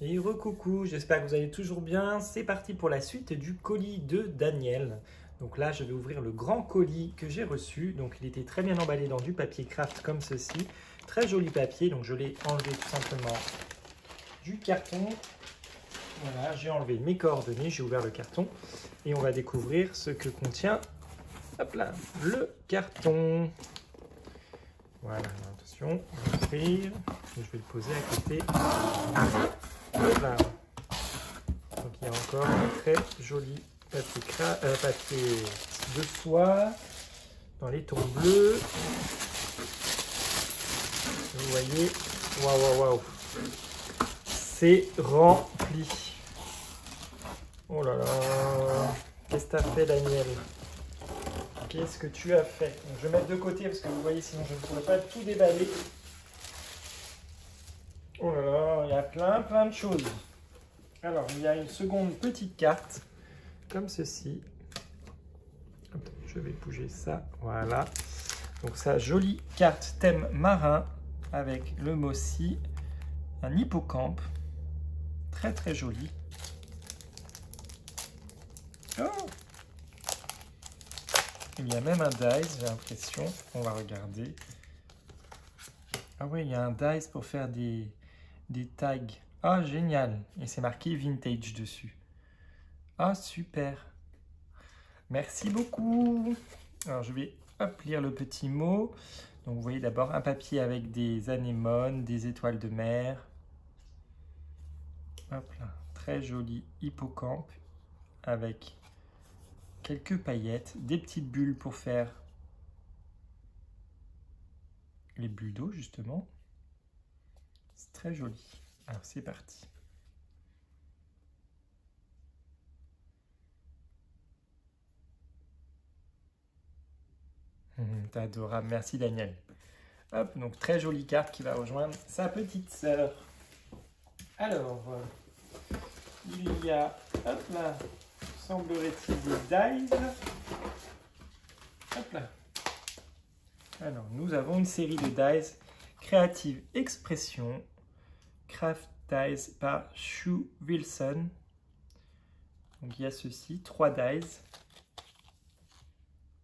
Et recoucou, j'espère que vous allez toujours bien. C'est parti pour la suite du colis de Daniel. Donc là, je vais ouvrir le grand colis que j'ai reçu. Donc il était très bien emballé dans du papier craft comme ceci. Très joli papier, donc je l'ai enlevé tout simplement du carton. Voilà, j'ai enlevé mes coordonnées, j'ai ouvert le carton. Et on va découvrir ce que contient, hop là, le carton. Voilà, attention, on va ouvrir. Je vais le poser à côté. Voilà. Donc il y a encore un très joli papier de soie dans les tons bleus. Vous voyez, waouh, waouh, waouh. C'est rempli. Oh là là. Qu'est-ce que tu as fait, Daniel? Qu'est-ce que tu as fait? Donc, je vais mettre de côté parce que vous voyez, sinon je ne pourrais pas tout déballer. Oh là là, il y a plein de choses. Alors, il y a une seconde petite carte, comme ceci. Attends, je vais bouger ça, voilà. Donc, sa jolie carte thème marin avec le mot si, un hippocampe. Très joli. Oh! Il y a même un dice, j'ai l'impression. On va regarder. Ah ouais, il y a un dice pour faire des tags. Ah, génial. Et c'est marqué vintage dessus. Ah, super. Merci beaucoup. Alors, je vais lire le petit mot. Donc, vous voyez d'abord un papier avec des anémones, des étoiles de mer. Hop là. Très joli hippocampe avec quelques paillettes, des petites bulles pour faire les bulles d'eau, justement. C'est très joli. Alors, c'est parti. T'es adorable. Merci, Daniel. Hop, donc très jolie carte qui va rejoindre sa petite sœur. Alors, il y a, hop là, semblerait-il des dies. Hop là. Alors, nous avons une série de dies Creative Expression, Craft Dies par Sue Wilson. Donc, il y a ceci, 3 dies.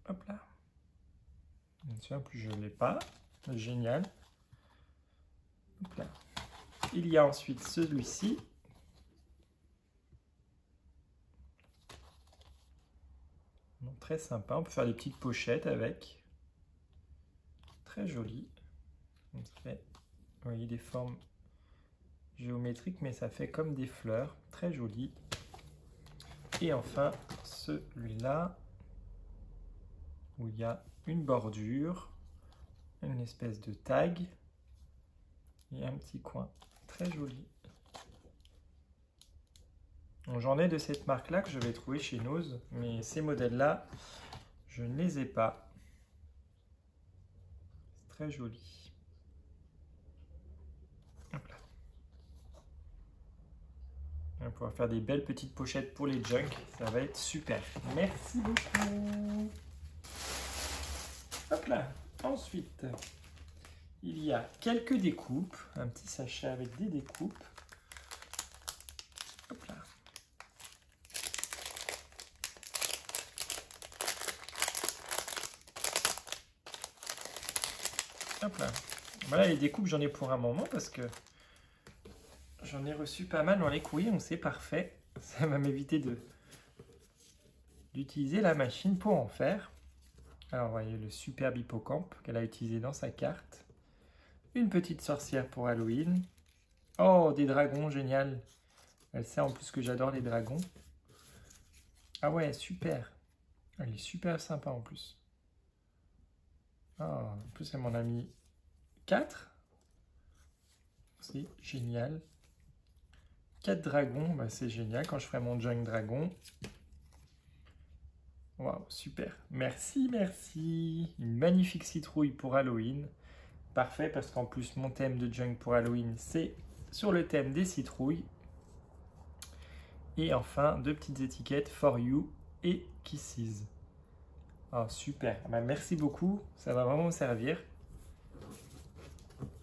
Hop là. Je ne sais plus, je ne l'ai pas. Génial. Hop là. Il y a ensuite celui-ci. Très sympa. On peut faire des petites pochettes avec. Très joli. Donc, ça fait, vous voyez, des formes géométriques, mais ça fait comme des fleurs. Très joli. Et enfin, celui-là, où il y a une bordure, une espèce de tag et un petit coin. Très joli. J'en ai de cette marque-là que je vais trouver chez Nose, mais ces modèles-là, je ne les ai pas. C'est très joli. Hop là. On va pouvoir faire des belles petites pochettes pour les junks. Ça va être super. Merci beaucoup. Hop là. Ensuite, il y a quelques découpes. Un petit sachet avec des découpes. Hop là. Hop là. Voilà, les découpes, j'en ai pour un moment parce que j'en ai reçu pas mal dans les courriers, donc c'est parfait. Ça va m'éviter d'utiliser la machine pour en faire. Alors, vous voyez le superbe hippocampe qu'elle a utilisé dans sa carte. Une petite sorcière pour Halloween. Oh, des dragons, génial. Elle sait en plus que j'adore les dragons. Ah ouais, super. Elle est super sympa en plus. Oh, en plus, elle m'en a mis 4. C'est génial. 4 dragons, bah c'est génial quand je ferai mon junk dragon. Waouh, super. Merci, merci. Une magnifique citrouille pour Halloween. Parfait, parce qu'en plus, mon thème de junk pour Halloween, c'est sur le thème des citrouilles. Et enfin, 2 petites étiquettes For You et Kisses. Oh, super. Bah, merci beaucoup. Ça va vraiment me servir.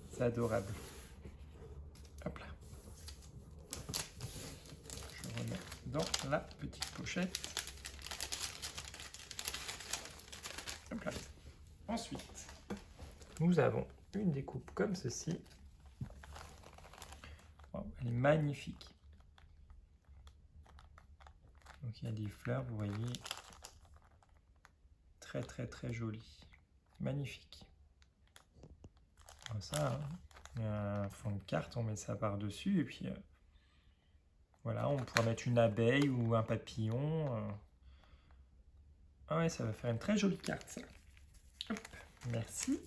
C'est adorable. Hop là. dans la petite pochette. Hop là. Ensuite, nous avons une découpe comme ceci. Oh, elle est magnifique. Donc il y a des fleurs, vous voyez, très très très jolies, magnifique. Comme ça, hein. Il y a un fond de carte, on met ça par-dessus et puis voilà, on pourra mettre une abeille ou un papillon. Ah ouais, ça va faire une très jolie carte, ça. Hop, merci.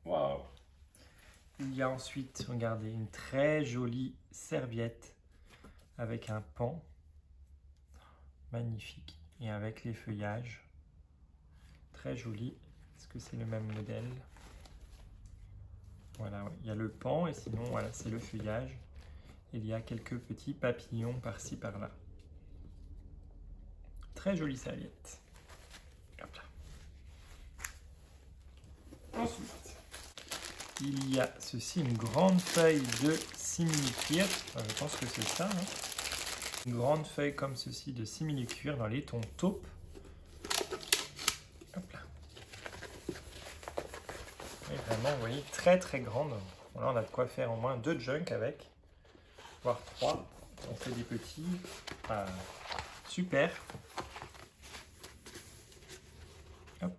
Waouh! Il y a ensuite, regardez, une très jolie serviette avec un pan. Magnifique. Et avec les feuillages. Très joli. Est-ce que c'est le même modèle? Voilà, ouais. Il y a le pan et sinon, voilà, c'est le feuillage. Il y a quelques petits papillons par-ci, par-là. Très jolie serviette. Hop là. Ensuite, il y a ceci, une grande feuille de simili-cuir. Enfin, je pense que c'est ça. Hein. Une grande feuille comme ceci de simili-cuir dans les tons taupe. Hop là. Et vraiment, vous voyez, très très grande. Là, on a de quoi faire au moins 2 junk avec, voire 3. On fait des petits. Ah, super. Hop.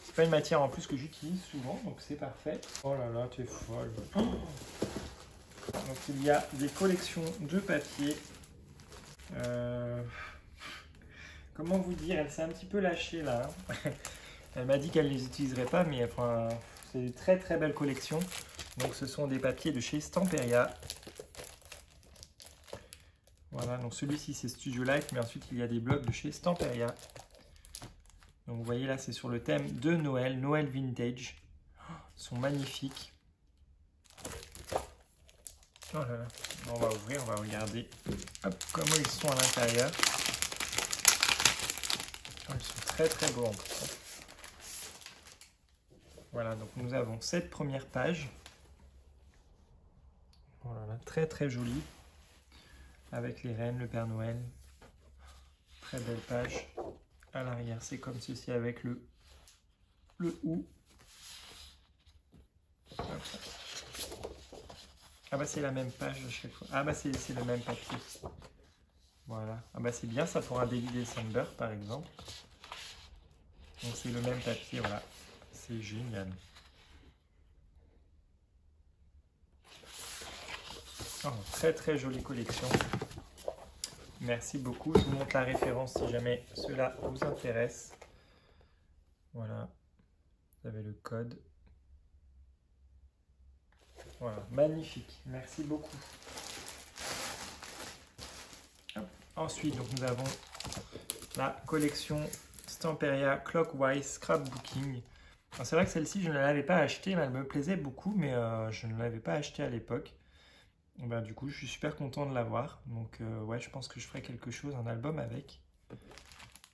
C'est pas une matière en plus que j'utilise souvent, donc c'est parfait. Oh là là, t'es folle. Oh. Donc il y a des collections de papier. Comment vous dire, elle s'est un petit peu lâchée là. Elle m'a dit qu'elle ne les utiliserait pas, mais enfin, c'est une très très belle collection. Donc ce sont des papiers de chez Stamperia. Voilà, donc celui-ci c'est Studio Life, mais ensuite il y a des blocs de chez Stamperia. Donc vous voyez là, c'est sur le thème de Noël, Noël Vintage. Oh, ils sont magnifiques. Oh là là, on va ouvrir, on va regarder hop, comment ils sont à l'intérieur. Oh, ils sont très très beaux en plus. Voilà, donc nous avons cette première page. Voilà, très très jolie. Avec les reines, le Père Noël. Très belle page. À l'arrière, c'est comme ceci avec le OU. Ah bah c'est la même page à chaque fois. Ah bah c'est le même papier. Voilà. Ah bah c'est bien ça pour un Daily December par exemple. Donc c'est le même papier, voilà. C'est génial. Oh, très très jolie collection. Merci beaucoup. Je vous montre la référence si jamais cela vous intéresse. Voilà. Vous avez le code. Voilà, magnifique. Merci beaucoup. Hop. Ensuite, donc, nous avons la collection Stamperia Clockwise Scrapbooking. C'est vrai que celle-ci, je ne l'avais pas achetée, mais elle me plaisait beaucoup, mais je ne l'avais pas achetée à l'époque. Ben, du coup, je suis super content de l'avoir. Donc, ouais, je pense que je ferai quelque chose, un album avec.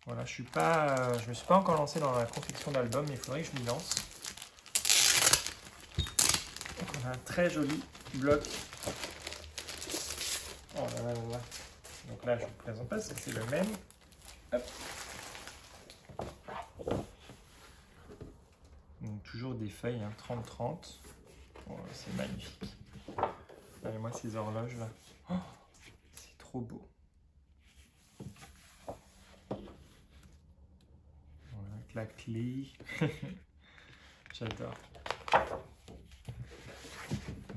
Voilà, je me suis pas encore lancé dans la confection d'album, mais il faudrait que je m'y lance. Donc, on a un très joli bloc. Oh là là là là. Donc là, je ne vous présente pas, c'est le même. Hop. Donc, toujours des feuilles, hein, 30-30. Oh, c'est magnifique. Regardez-moi ces horloges là. Oh, c'est trop beau. Voilà, avec la clé. J'adore.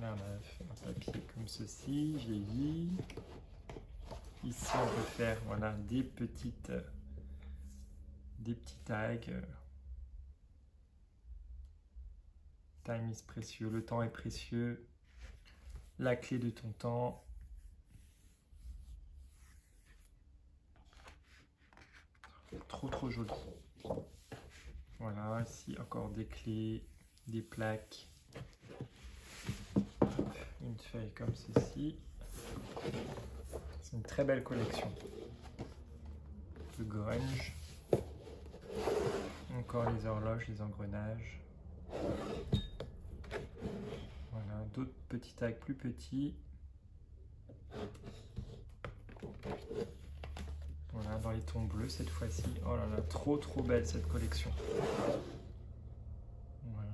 Là, on a un papier comme ceci, vieilli. Ici, on peut faire voilà, des petits tags. Time is précieux, le temps est précieux. La clé de ton temps. Trop trop joli. Voilà, ici encore des clés, des plaques. Une feuille comme ceci. C'est une très belle collection. Le grunge. Encore les horloges, les engrenages. Voilà, d'autres petits tags plus petits. Voilà, dans les tons bleus cette fois-ci. Oh là là, trop belle cette collection. Voilà.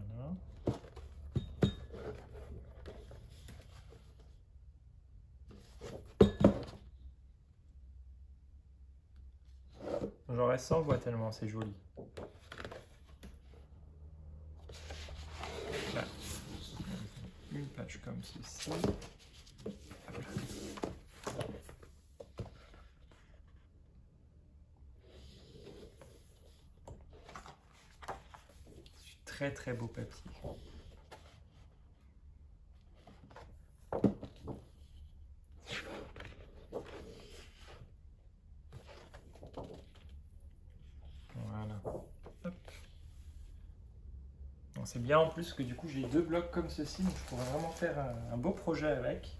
J'en reste 100 voix tellement c'est joli. Là. Une page comme ceci. Très beau papier. Voilà. C'est bien en plus que du coup j'ai 2 blocs comme ceci, donc je pourrais vraiment faire un beau projet avec.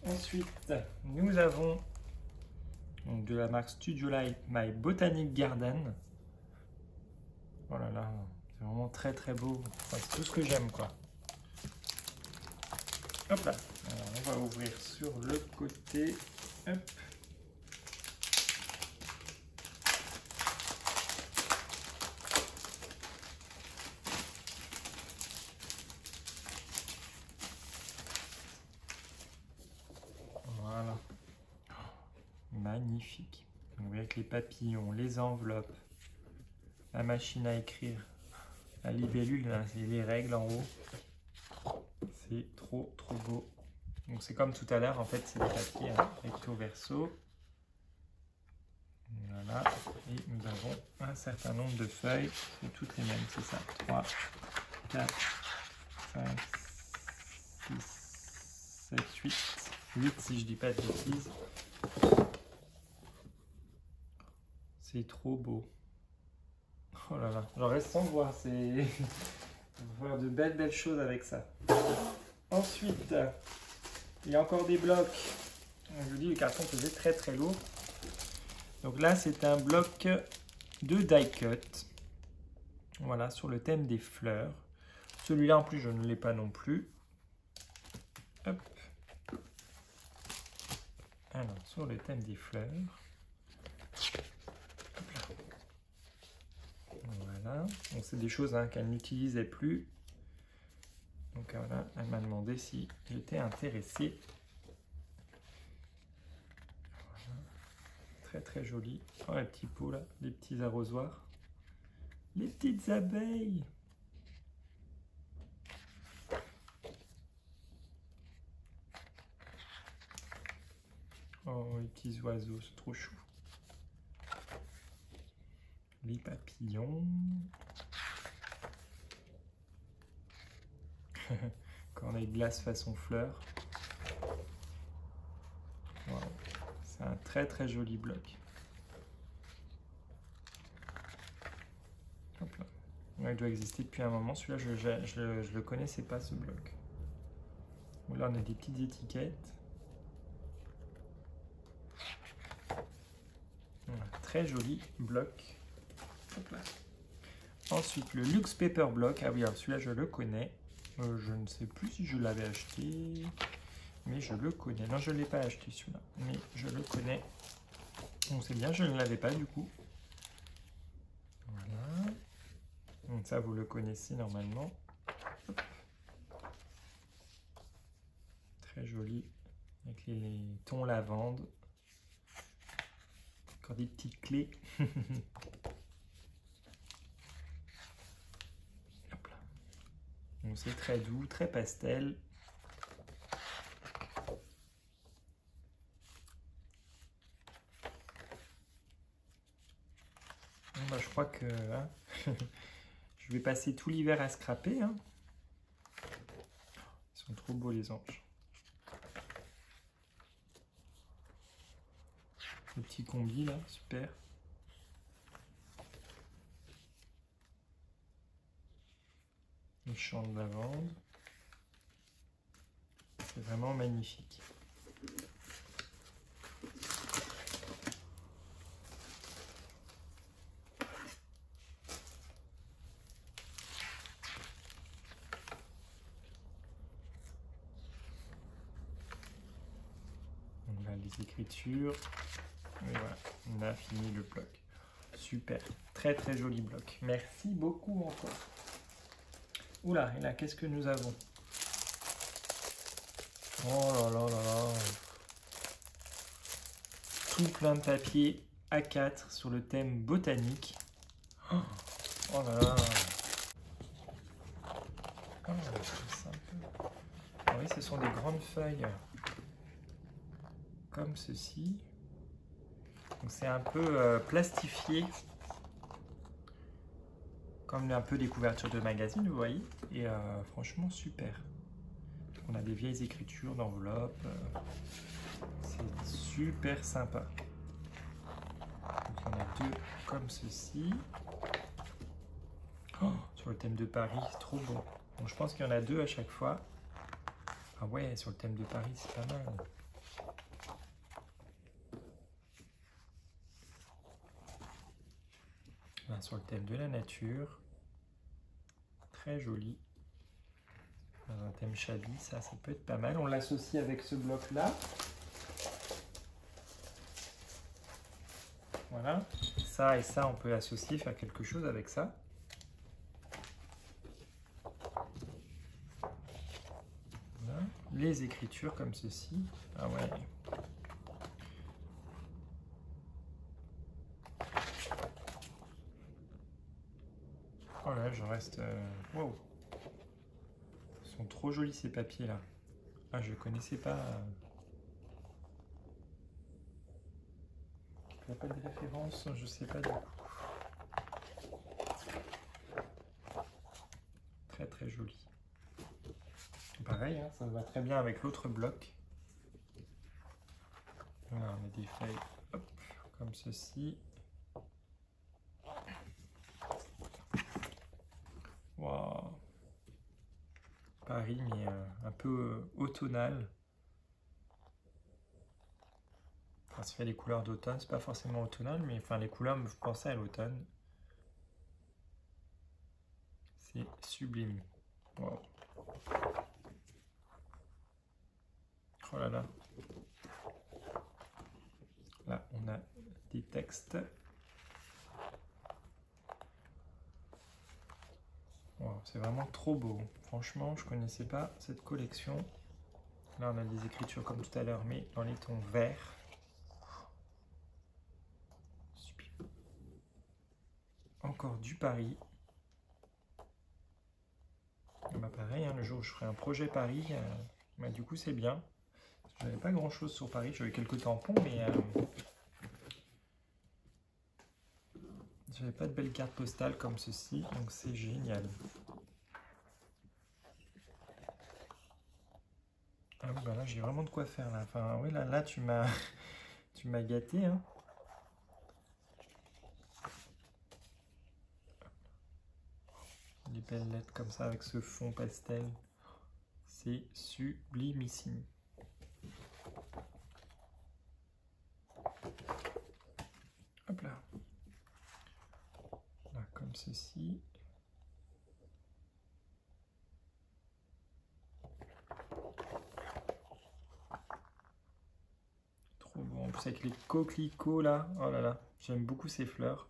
Ensuite, nous avons donc, de la marque Studio Light My Botanic Garden. Oh là là, c'est vraiment très beau. Enfin, c'est tout ce que j'aime quoi. Hop là. Alors, on va ouvrir sur le côté. Hop. Voilà. Magnifique. Donc, avec les papillons, les enveloppes, la machine à écrire, la libellule, c'est les règles en haut. C'est trop beau. Donc c'est comme tout à l'heure, en fait c'est des papiers recto verso. Voilà. Et nous avons un certain nombre de feuilles. C'est toutes les mêmes, c'est ça. 3, 4, 5, 6, 7, 8 si je dis pas de bêtises. C'est trop beau. Oh là là, j'en reste sans voir. C'est on va faire de belles choses avec ça. Ensuite, il y a encore des blocs. Je vous dis, le carton faisait très lourd. Donc là, c'est un bloc de die cut. Voilà, sur le thème des fleurs. Celui-là, en plus, je ne l'ai pas non plus. Hop. Alors, sur le thème des fleurs. Voilà. Donc, c'est des choses qu'elle n'utilisait plus. Donc voilà, elle m'a demandé si j'étais intéressé. Voilà. Très joli. Oh, les petits pots là, les petits arrosoirs. Les petites abeilles. Oh, les petits oiseaux, c'est trop chou. Les papillons. Cornet de glace façon fleur. Wow. C'est un très joli bloc. Hop là. Ouais, il doit exister depuis un moment. Celui-là, je le connaissais pas ce bloc. Bon, là, on a des petites étiquettes. Voilà, très joli bloc. Hop là. Ensuite, le Luxe Paper Block. Ah oui, alors celui-là, je le connais. Je ne sais plus si je l'avais acheté, mais je le connais. Non, je ne l'ai pas acheté celui-là, mais je le connais. Bon, c'est bien, je ne l'avais pas du coup. Voilà. Donc ça, vous le connaissez normalement. Hop. Très joli, avec les tons lavande. Encore des petites clés. Donc c'est très doux, très pastel. Bon, bah, je crois que je vais passer tout l'hiver à scraper. Ils sont trop beaux les anges. Le petit combi là, super. Les champs de lavande. C'est vraiment magnifique. les écritures. Et voilà, on a fini le bloc. Super, très très joli bloc. Merci beaucoup encore. Oula, et là, qu'est-ce que nous avons? Oh là là là là. Tout plein de papier A4 sur le thème botanique. Oh là là. Oh, c'est un peu... Ah oui, ce sont des grandes feuilles. Comme ceci. Donc c'est un peu plastifié. Comme un peu des couvertures de magazines, vous voyez. Et franchement, super. On a des vieilles écritures d'enveloppe. C'est super sympa. Donc il y en a deux comme ceci. Oh, sur le thème de Paris, c'est trop beau. Donc je pense qu'il y en a deux à chaque fois. Ah ouais, sur le thème de Paris, c'est pas mal. Là, sur le thème de la nature. Très joli. Dans un thème Chabi, ça peut être pas mal. On l'associe avec ce bloc-là. Voilà. Ça et ça, on peut associer, faire quelque chose avec ça. Voilà. Les écritures comme ceci. Ah ouais. Oh là, j'en reste... Wow. Ils sont trop jolis ces papiers-là. Ah, je connaissais pas... Il n'y a pas de référence, je sais pas du tout. Très très joli. Pareil, hein, ça va très bien avec l'autre bloc. Voilà, on a des feuilles hop, comme ceci. Wow. Paris, mais un peu automnal. Enfin, ça fait les couleurs d'automne, c'est pas forcément automnal, mais enfin les couleurs me font penser à l'automne. C'est sublime. Wow. Oh là là. Là, on a des textes. Wow, c'est vraiment trop beau. Franchement, je connaissais pas cette collection. Là, on a des écritures comme tout à l'heure, mais dans les tons verts. Super. Encore du Paris. Bah pareil, hein, le jour où je ferai un projet Paris, bah, du coup c'est bien. J'avais pas grand chose sur Paris, j'avais quelques tampons, mais j'avais pas de belles cartes postales comme ceci, donc c'est génial. Ah oui, bah là j'ai vraiment de quoi faire là. Enfin oui, là tu m'as tu m'as gâté, hein. Des belles lettres comme ça avec ce fond pastel. C'est sublimissime. Hop là. Là, comme ceci. Trop beau. En plus avec les coquelicots là. Oh là là. J'aime beaucoup ces fleurs.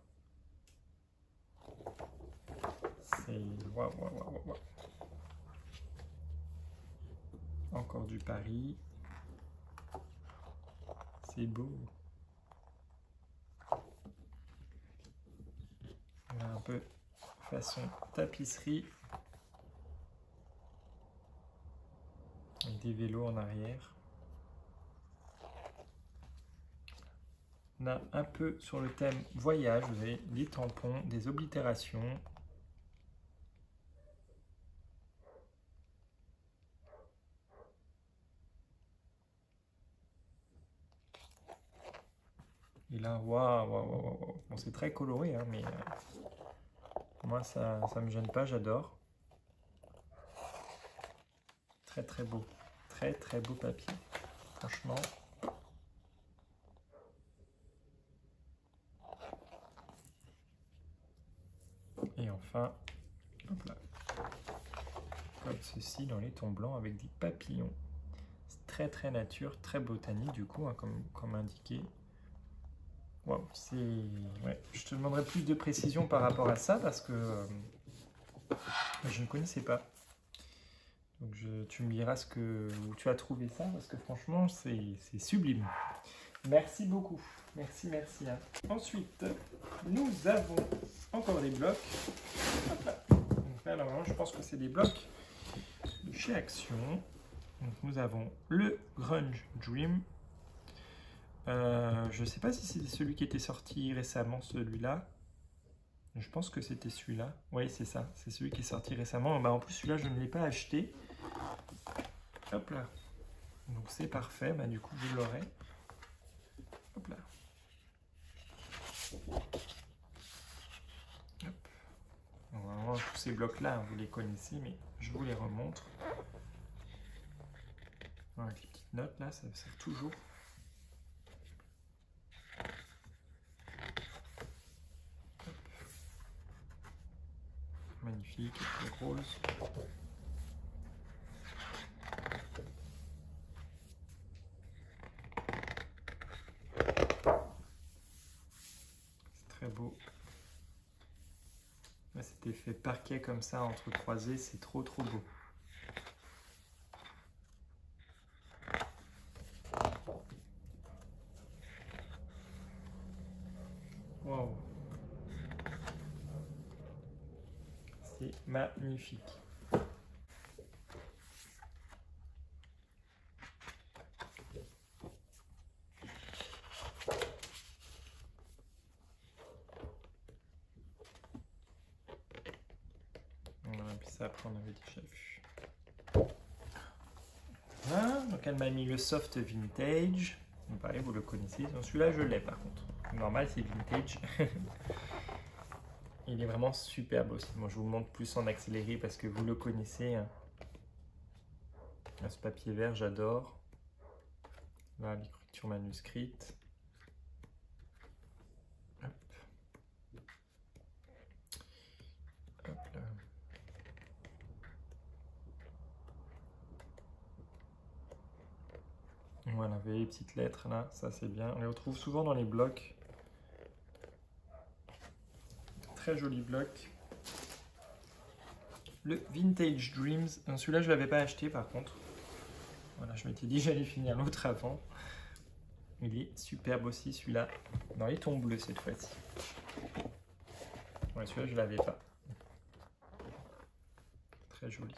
C'est... Waouh, waouh, waouh, waouh. Encore du Paris. C'est beau. On a un peu façon tapisserie. Avec des vélos en arrière. On a un peu sur le thème voyage, vous avez des tampons, des oblitérations. Et là, waouh, waouh, waouh, waouh. Bon, c'est très coloré, hein, mais moi, ça me gêne pas, j'adore. Très, très beau. Très, très beau papier. Franchement. Et enfin, hop là. Comme ceci dans les tons blancs avec des papillons. C'est très nature, très botanique du coup, hein, comme indiqué. Wow, ouais. Je te demanderai plus de précision par rapport à ça parce que je ne connaissais pas. Donc tu me diras où tu as trouvé ça parce que franchement c'est sublime. Merci beaucoup. Merci. Hein. Ensuite, nous avons encore des blocs. Hop là. Donc là, normalement, je pense que c'est des blocs de chez Action. Donc nous avons le Grunge Dream. Je ne sais pas si c'était celui qui était sorti récemment, celui-là. Je pense que c'était celui-là. Oui, c'est ça. C'est celui qui est sorti récemment. Bah, en plus, celui-là, je ne l'ai pas acheté. Hop là. Donc c'est parfait. Bah, du coup, je l'aurai. Hop là. Hop. Donc, vraiment, tous ces blocs-là, vous les connaissez, mais je vous les remontre. Avec les petites notes, là, ça sert toujours. Hop. Magnifique, avec les roses. Très beau. Là, cet effet parquet comme ça entre croisés, c'est trop beau. Wow. C'est magnifique. Puis ça, après, on avait déjà vu. Voilà, donc elle m'a mis le soft vintage. Donc, pareil, vous le connaissez. Celui-là, je l'ai par contre. Normal, c'est vintage. Il est vraiment superbe aussi. Moi, je vous le montre plus en accéléré parce que vous le connaissez. Là, ce papier vert, j'adore. Là, l'écriture manuscrite. Hop. Hop là. Voilà, vous voyez les petites lettres là, ça c'est bien. On les retrouve souvent dans les blocs. Très joli bloc. Le Vintage Dreams. Celui-là, je ne l'avais pas acheté par contre. Voilà, je m'étais dit j'allais finir l'autre avant. Il est superbe aussi celui-là. Dans les tons bleus cette fois-ci. Ouais, celui-là, je ne l'avais pas. Très joli.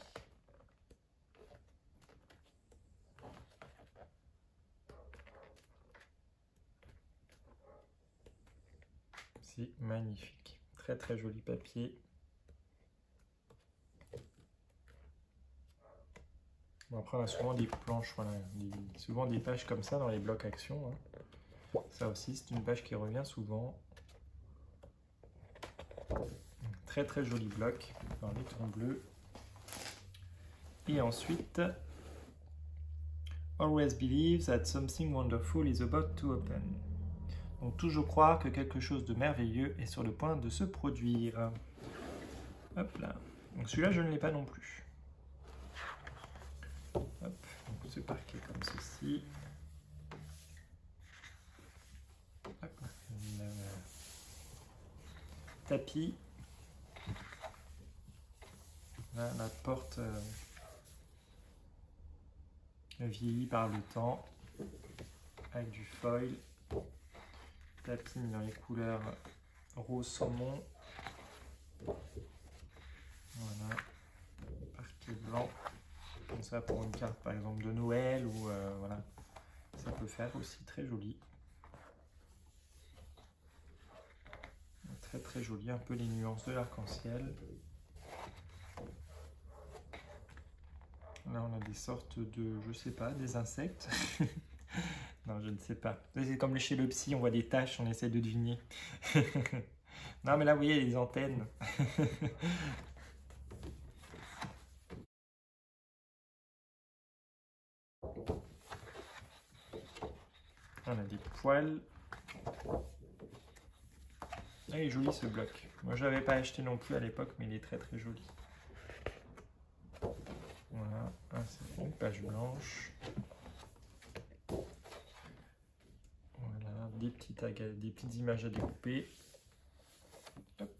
C'est magnifique. Très joli papier. Bon, après, on a souvent des planches, voilà, souvent des pages comme ça dans les blocs Action. Hein. Ça aussi, c'est une page qui revient souvent. Très joli bloc dans les tons bleus. Et ensuite, Always believe that something wonderful is about to open. Donc toujours croire que quelque chose de merveilleux est sur le point de se produire. Hop là. Donc celui-là, je ne l'ai pas non plus. Hop, donc c'est parquet comme ceci. Hop, tapis. Là, la porte vieillie par le temps avec du foil. Tapis dans les couleurs rose saumon. Voilà, parquet blanc. Comme ça pour une carte par exemple de Noël ou voilà, ça peut faire aussi très joli. Très joli, un peu les nuances de l'arc-en-ciel. Là on a des sortes de, je sais pas, des insectes. Non, je ne sais pas. C'est comme chez le psy, on voit des taches, on essaie de deviner. Non, mais là, vous voyez les antennes. On a des poils. Ah, il est joli ce bloc. Moi, je ne l'avais pas acheté non plus à l'époque, mais il est très joli. Voilà, c'est une page blanche. petits tags, des petites images à découper. Hop.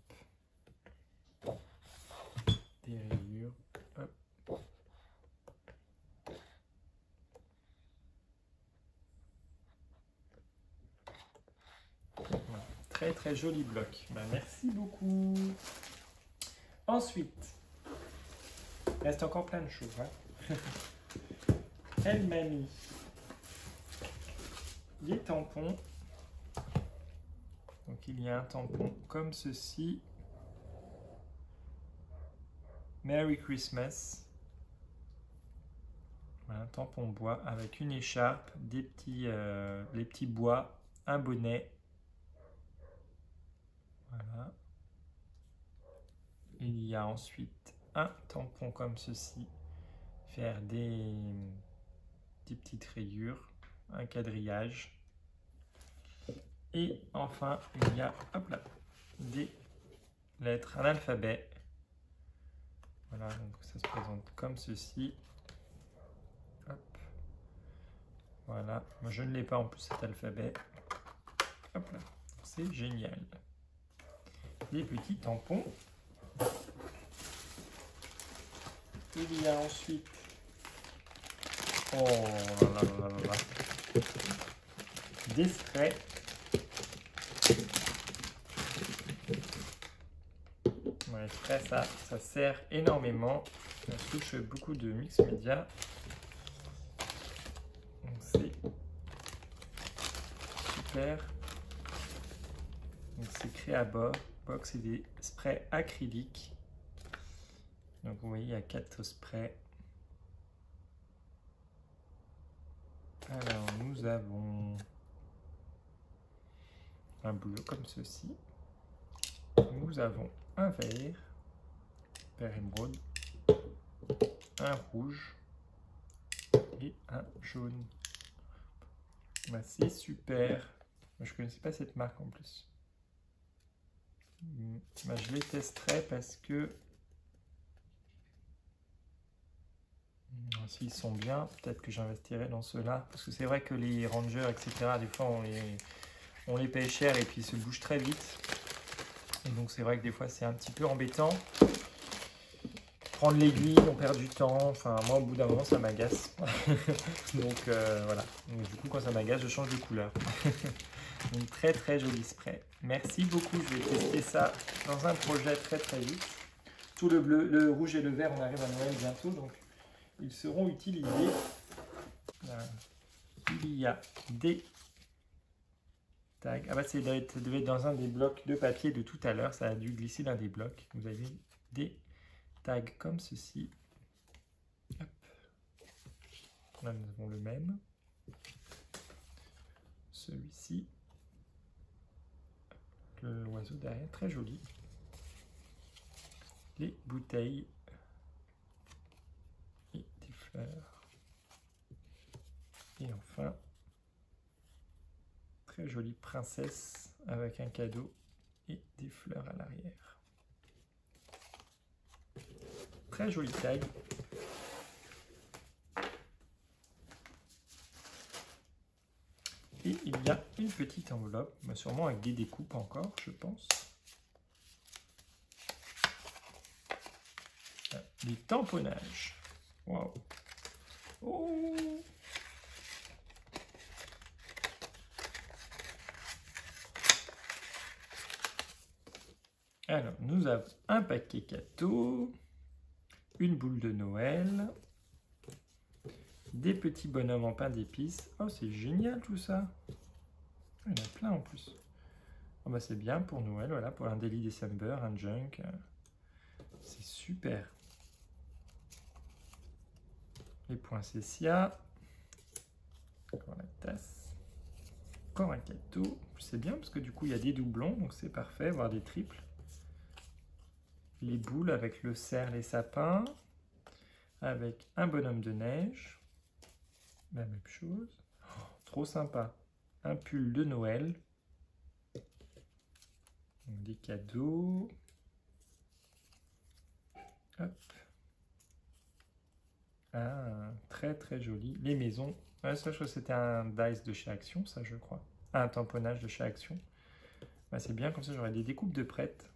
Des rayures. Hop. Voilà. Très très joli bloc. Ben, merci beaucoup. Ensuite, il reste encore plein de choses. Hein. Elle m'a mis des tampons. Donc il y a un tampon comme ceci. Merry Christmas. Voilà, un tampon bois avec une écharpe, des les petits bois, un bonnet. Voilà. Il y a ensuite un tampon comme ceci. Faire des petites rayures, un quadrillage. Et enfin, il y a hop là, des lettres, un alphabet. Voilà, donc ça se présente comme ceci. Hop. Voilà, moi je ne l'ai pas en plus cet alphabet. Hop là, c'est génial. Des petits tampons. Il y a ensuite, oh là là là là là, des sprays. Ouais, sprays, ça sert énormément. Ça touche beaucoup de mix média. Donc c'est super. Donc c'est Creabox, c'est des sprays acryliques. Donc vous voyez, il y a 4 sprays. Alors nous avons un bleu comme ceci. Nous avons un vert émeraude, un rouge et un jaune. Bah, c'est super. Moi, je ne connaissais pas cette marque en plus. Bah, je les testerai parce que s'ils sont bien, peut-être que j'investirai dans ceux-là. Parce que c'est vrai que les Rangers, etc., des fois on les paye cher et puis ils se bougent très vite. Et donc c'est vrai que des fois c'est un petit peu embêtant. Prendre l'aiguille, on perd du temps. Enfin, moi au bout d'un moment ça m'agace. Donc voilà. Donc, du coup quand ça m'agace, je change de couleur. Donc très très joli spray. Merci beaucoup, je vais tester ça dans un projet très très vite. Tout le bleu, le rouge et le vert, on arrive à Noël bientôt, donc ils seront utilisés. Il y a des tags. Ah bah ça devait être dans un des blocs de papier de tout à l'heure, ça a dû glisser dans des blocs. Vous avez des tags comme ceci. Hop. Là nous avons le même. Celui-ci. L'oiseau derrière, très joli. Les bouteilles et des fleurs. Et enfin, très jolie princesse avec un cadeau et des fleurs à l'arrière. Très jolie taille. Et il y a une petite enveloppe, sûrement avec des découpes encore, je pense. Des tamponnages. Waouh. Oh. Alors, nous avons un paquet cadeau, une boule de Noël, des petits bonhommes en pain d'épices. Oh, c'est génial tout ça. Il y en a plein en plus. Oh, bah, c'est bien pour Noël, voilà, pour un Daily December, un junk. C'est super. Les poinsettias. Encore la tasse. Encore un cadeau. C'est bien parce que du coup, il y a des doublons, donc c'est parfait, voire des triples. Les boules avec le cerf, les sapins. Avec un bonhomme de neige. La même chose. Oh, trop sympa. Un pull de Noël. Des cadeaux. Hop. Ah, très très joli. Les maisons. Ah, ça, je crois que c'était un dice de chez Action, ça, je crois. un tamponnage de chez Action. Bah, c'est bien, comme ça j'aurai des découpes de prêtes.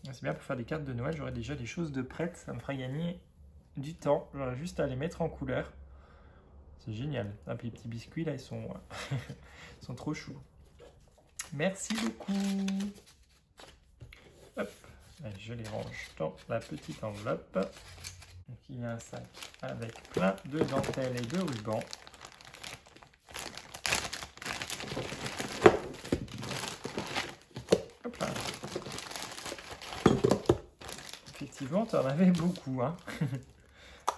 C'est bien pour faire des cartes de Noël, j'aurai déjà des choses de prêtes, ça me fera gagner du temps. J'aurai juste à les mettre en couleur. C'est génial. Ah, puis les petits biscuits là, ils sont, ils sont trop choux. Merci beaucoup. Hop, allez, je les range dans la petite enveloppe. Donc il y a un sac avec plein de dentelles et de rubans. Hop là. Effectivement, tu en avais beaucoup, hein.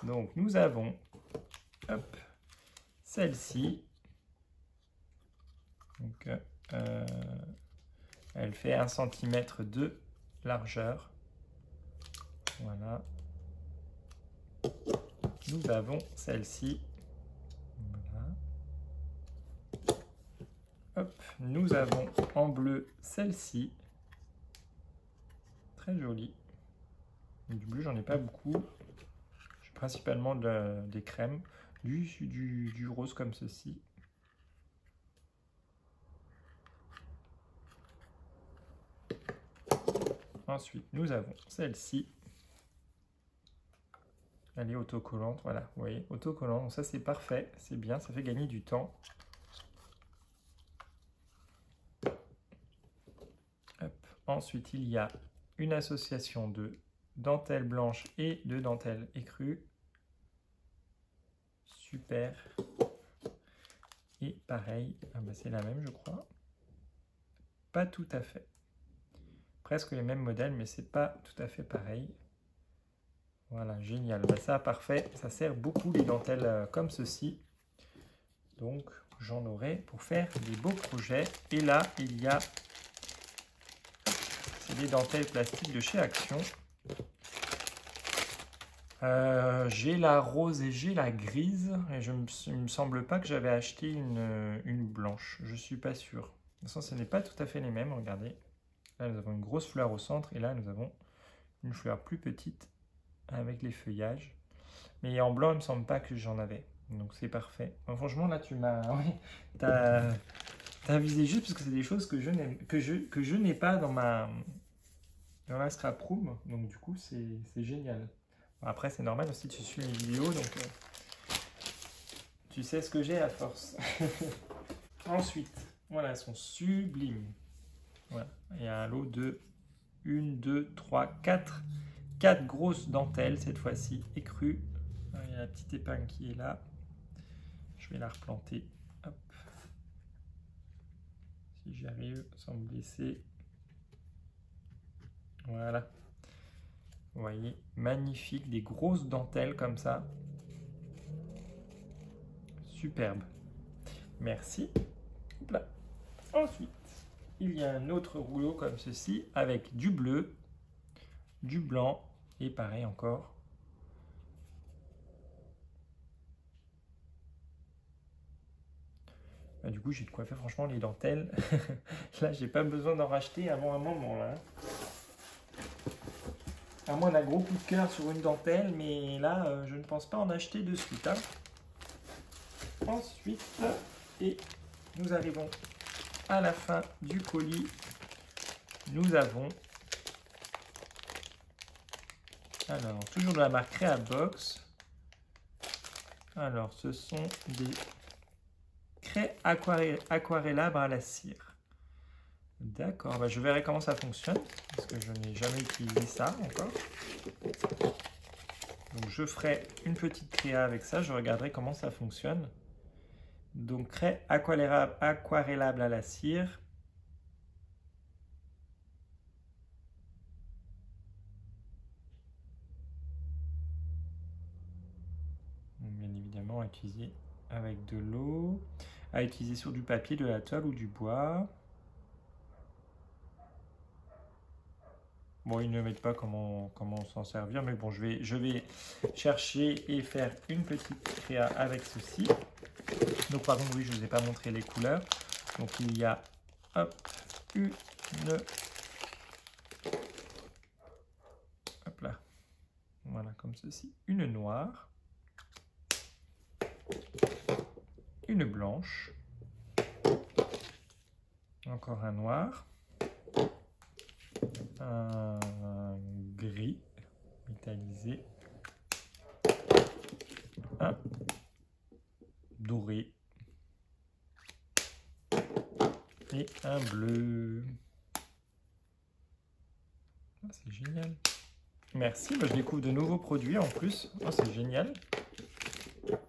Donc nous avons, hop, celle-ci. Donc elle fait 1 cm de largeur. Voilà. Nous avons celle-ci. Voilà. Hop, nous avons en bleu celle-ci. Très jolie. Du bleu, j'en ai pas beaucoup. J'ai principalement des crèmes. Du rose comme ceci. Ensuite, nous avons celle-ci. Elle est autocollante, voilà, vous voyez, autocollant. Donc ça, c'est parfait, c'est bien, ça fait gagner du temps. Hop. Ensuite, il y a une association de dentelle blanche et de dentelle écrue. Super. Et pareil, ah bah c'est la même, je crois. Pas tout à fait. Presque les mêmes modèles, mais c'est pas tout à fait pareil. Voilà, génial. Bah ça, parfait. Ça sert beaucoup les dentelles comme ceci. Donc, j'en aurai pour faire des beaux projets. Et là, il y a... C'est des dentelles plastiques de chez Action. J'ai la rose et j'ai la grise. Et il me semble pas que j'avais acheté une blanche. Je suis pas sûr. De toute façon, ce n'est pas tout à fait les mêmes. Regardez. Là, nous avons une grosse fleur au centre. Et là, nous avons une fleur plus petite avec les feuillages. Mais en blanc, il me semble pas que j'en avais. Donc, c'est parfait. Bon, franchement, là, tu m'as... Oui, t'as visé juste parce que c'est des choses que je n'ai pas dans ma scrap room. Donc, du coup, c'est génial. Après, c'est normal aussi, tu suis mes vidéos, donc tu sais ce que j'ai à force. Ensuite, voilà, elles sont sublimes. Voilà, il y a un lot de 1, 2, 3, 4 grosses dentelles, cette fois-ci écrues. Il y a la petite épingle qui est là. Je vais la replanter. Hop. Si j'y arrive sans me blesser. Voilà. Vous voyez, magnifique, des grosses dentelles comme ça. Superbe. Merci. Hop là. Ensuite, il y a un autre rouleau comme ceci avec du bleu, du blanc et pareil encore. Bah, du coup, j'ai de quoi faire franchement les dentelles. Là, j'ai pas besoin d'en racheter avant un moment là. À moins d'un gros coup de cœur sur une dentelle, mais là, je ne pense pas en acheter de suite. Hein. Ensuite, et nous arrivons à la fin du colis. Nous avons, alors, toujours de la marque Creabox. Alors, ce sont des craies aquarellables à la cire. D'accord, bah je verrai comment ça fonctionne, parce que je n'ai jamais utilisé ça encore. Donc je ferai une petite créa avec ça, je regarderai comment ça fonctionne. Donc craie aquarellable à la cire. Donc, bien évidemment à utiliser avec de l'eau, à utiliser sur du papier, de la toile ou du bois. Bon, ils ne mettent pas comment s'en servir, mais bon, je vais chercher et faire une petite créa avec ceci. Donc, par contre, oui, je ne vous ai pas montré les couleurs. Donc, il y a, hop, hop là, voilà, comme ceci, une noire, une blanche Encore un noir. Un gris métallisé. Un doré. Et un bleu. Oh, c'est génial. Merci, bah, je découvre de nouveaux produits en plus. Oh, c'est génial. Hop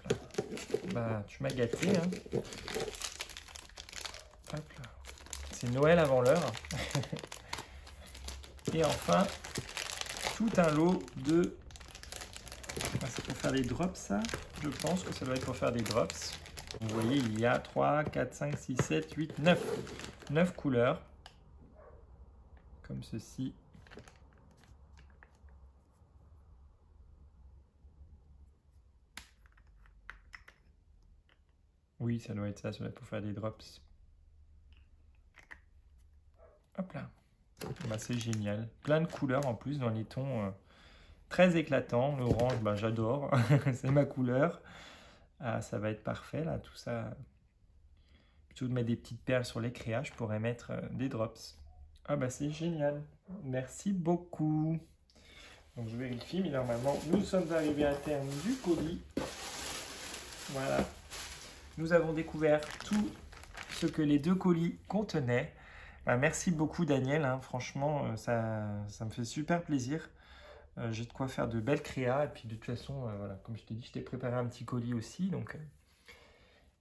là. Bah, tu m'as gâté. Hein. Hop là. C'est Noël avant l'heure. Et enfin, tout un lot de... Ah, c'est pour faire des drops, ça. Je pense que ça doit être pour faire des drops. Vous voyez, il y a 3, 4, 5, 6, 7, 8, 9. 9 couleurs. Comme ceci. Oui, ça doit être ça doit être pour faire des drops. Hop là. Bah, c'est génial. Plein de couleurs en plus dans les tons très éclatants. L'orange, bah, j'adore. C'est ma couleur. Ah, ça va être parfait là, tout ça. Plutôt de mettre des petites perles sur les créas, je pourrais mettre des drops. Ah bah c'est génial. Merci beaucoup. Donc je vérifie, mais normalement nous sommes arrivés à terme du colis. Voilà. Nous avons découvert tout ce que les 2 colis contenaient. Bah, merci beaucoup Daniel, hein. Franchement ça me fait super plaisir. J'ai de quoi faire de belles créas et puis de toute façon, voilà, comme je t'ai dit, je t'ai préparé un petit colis aussi, donc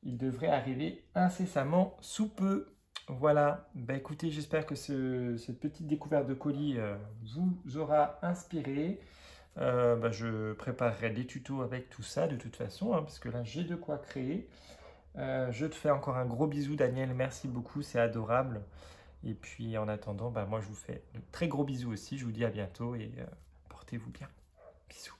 il devrait arriver incessamment sous peu. Voilà, bah, écoutez, j'espère que cette petite découverte de colis vous aura inspiré. Bah, je préparerai des tutos avec tout ça de toute façon, hein, parce que là j'ai de quoi créer. Je te fais encore un gros bisou Daniel, merci beaucoup, c'est adorable. Et puis en attendant, bah, moi je vous fais de très gros bisous aussi, je vous dis à bientôt et portez-vous bien. Bisous.